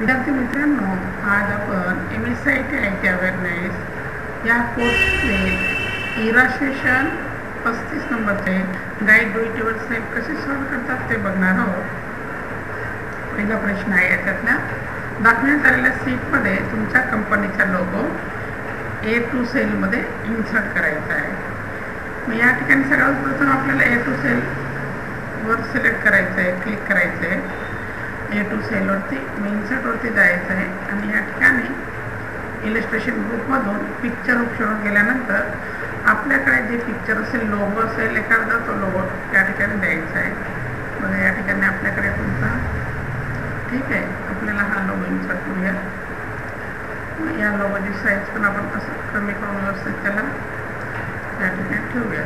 विद्यार्थी मित्रांनो, आज आपण MSIT IT अवेअरनेस या कोर्सचे इरास्ट्रेशन 35 नंबरचे गाईड डू इट युअरसेल्फ कसे सॉल्व करतात ते बघणार आहोत. पहिला प्रश्न आहे याच्यातला, दाखवण्यात आलेल्या सीटमध्ये तुमच्या कंपनीचा लोगो A2 सेलमध्ये इन्सर्ट करायचा आहे. मग या ठिकाणी सगळ्यात प्रथम आपल्याला A2 सेलवर सिलेक्ट करायचं आहे, क्लिक करायचं आहे. A2 सेलवरती इन्सर्टवरती जायचं आहे आणि या ठिकाणी इलिस्ट्रेशन ग्रुपमधून पिक्चर ऑप्शनवर गेल्यानंतर आपल्याकडे जे पिक्चर असेल, लोगो असेल एखादा, तो लोगो त्या ठिकाणी द्यायचा आहे. बघा या ठिकाणी आपल्याकडे तुमचा ठीक आहे, आपल्याला हा लोगो इन्सर्ट करूया. या लोगोची साईज पण आपण असं कमी करून व्यवस्थित त्याला त्या ठिकाणी ठेवूया.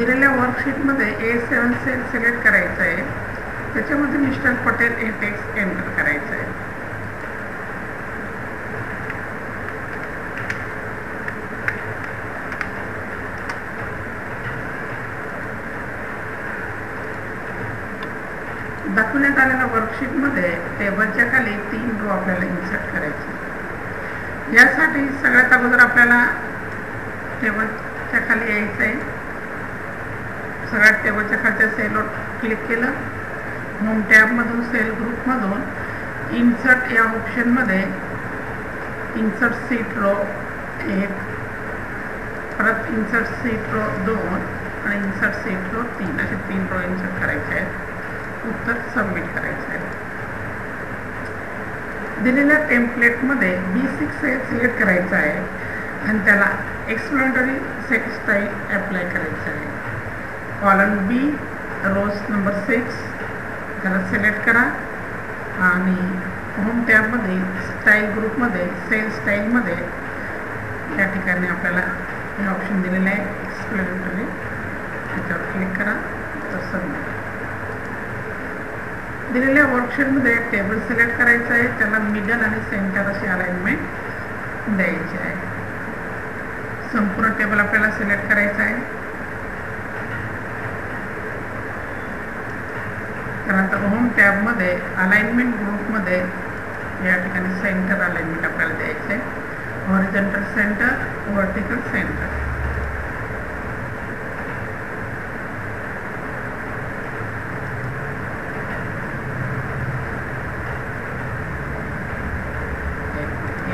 दिलेल्या वर्कशीटमध्ये A7 सेल सिलेक्ट करायचं आहे. त्याच्यामध्ये मिस्टर पटेल हे टेक्स्ट एंटर करायचं आहे. दाखवण्यात आलेल्या वर्कशीटमध्ये टेबलच्या खाली 3 रो आपल्याला इन्सर्ट करायचे. यासाठी सगळ्यात अगोदर आपल्याला टेबलच्या खाली यायचं आहे. सगळ्यात टेबलच्या खालच्या सेलवर क्लिक केलं. होम टॅबमधून सेल ग्रुपमधून इन्सर्ट या ऑप्शनमध्ये इन्सर्ट सीट रो 1, परत इन्सर्ट सीट रो 2 आणि इन्सर्ट सीट रो 3 असे 3 रो इन्सर्ट करायचे आहेत. उत्तर सबमिट करायचं आहे. दिलेल्या टेम्पलेटमध्ये B6 सेल सिलेक्ट करायचा आहे आणि त्याला एक्सप्लेनेटरी सेट स्टाईल अप्लाय करायचं आहे. कॉलम B रोज नंबर 6 त्याला सिलेक्ट करा आणि होम टॅबमध्ये स्टाईल ग्रुपमध्ये सेल स्टाईलमध्ये या ठिकाणी आपल्याला हे ऑप्शन दिलेलं आहे एक्सप्लेनेटरी, त्याच्यावर क्लिक करा. सबमिट. दिलेल्या वर्कशीटमध्ये टेबल सिलेक्ट करायचं आहे, त्याला मिडल आणि सेंटर अशी अलाइनमेंट द्यायची आहे. संपूर्ण टेबल आपल्याला सिलेक्ट करायचं आहे. त्यानंतर होम टॅबमध्ये अलाइनमेंट ग्रुपमध्ये या ठिकाणी सेंटर अलाइनमेंट आपल्याला द्यायचं आहे. Horizontal centre, vertical centre.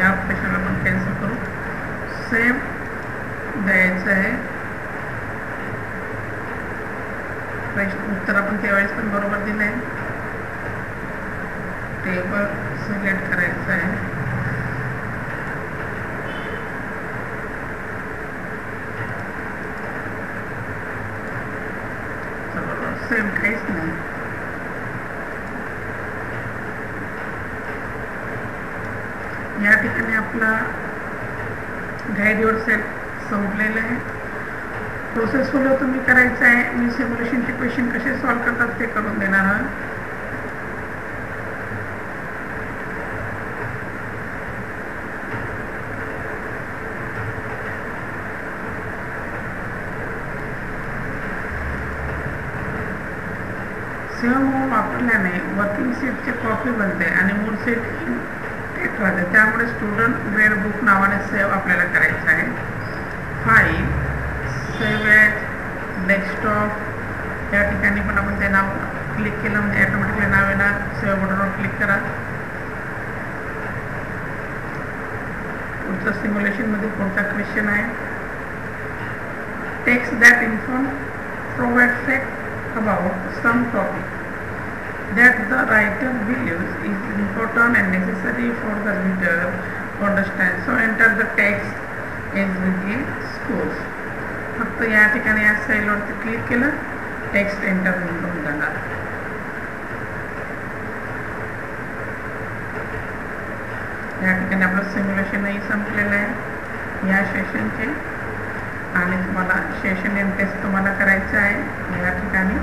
या ऑप्शनला आपण कॅन्सल करू. सेम द्यायचं आहे. उत्तर आपण त्यावेळेस पण बरोबर दिलं आहे. टेबल सिलेक्ट करायचं आहे. सेम काहीच नाही. या ठिकाणी आपला गाईड युअरसेल्फ संपलेलं आहे. प्रोसेस फॉलो तुम्ही करायचं आहे. मी सिम्युलेशनचे क्वेश्चन कसे सॉल्व करतात ते करून देणार आहे. सेव्ह मोड वापरल्याने वर्किंग सीटची कॉपी बनते आणि मूळ सीट टेक राहते. त्यामुळे स्टुडंट ग्रेड बुक नावाने सेव्ह आपल्याला करायचं आहे. फाईल सेव्ह ॲज डेस्कटॉप या ठिकाणी पण आपण ते नाव क्लिक केलं म्हणजे ऑटोमॅटिकली नाव येणार. सेव्ह बटनवर क्लिक करा. पुढचं सिम्युलेशनमध्ये कोणता क्वेश्चन आहे. Text that inform provide fact about some topic that the writer believes is important and necessary for the reader to understand. So enter the text as within schools. फक्त या ठिकाणी या सेलवरती click केलं, टेक्स्ट एंटर होऊन जाणार. या ठिकाणी आपलं सिम्युलेशनही संपलेलं आहे या सेशनचे. आणि तुम्हाला सेशन नेम टेस्ट तुम्हाला करायचं आहे या ठिकाणी.